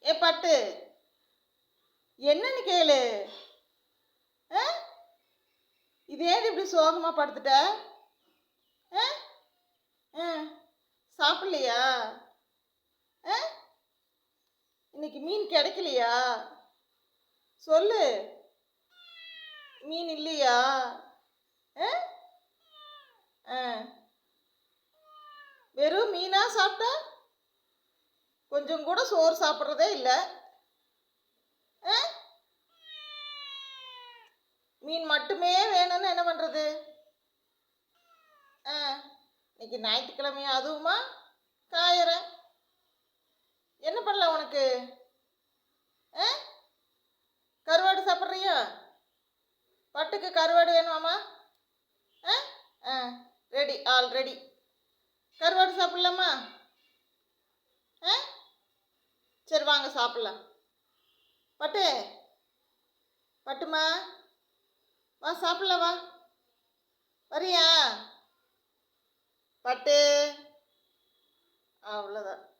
ஏ பட்டு, என்னன்னு கேளு. ஆ? இதே இப்படி சோகமா படுத்துட்ட? ஆ? ஆ? சாப்பிடலையா? ஆ? இன்னைக்கு மீன் கிடைக்கலையா? சொல்லு. மீன் இல்லையா? ஆ? ஆ. வெறும் மீனா சாப்பிட்ட? கொஞ்சம் கூட சோறு சாப்பிட்றதே இல்லை. மீன் மட்டுமே வேணும்னு என்ன பண்ணுறது? இன்னைக்கு ஞாயிற்றுக்கிழமையா அதுவுமா காயற? என்ன பண்ணலாம் உனக்கு? கருவாடு சாப்பிட்றியா? பட்டுக்கு கருவாடு வேணுமாம்மா? Ready, all ready. கருவாடு சாப்பிட்லாமா? சரி வாங்க சாப்பிட்லாம். பட்டு, பட்டுமா, வா சாப்பிட்லாம் வா. வரியா? பட்டு, அவ்வளோதான்.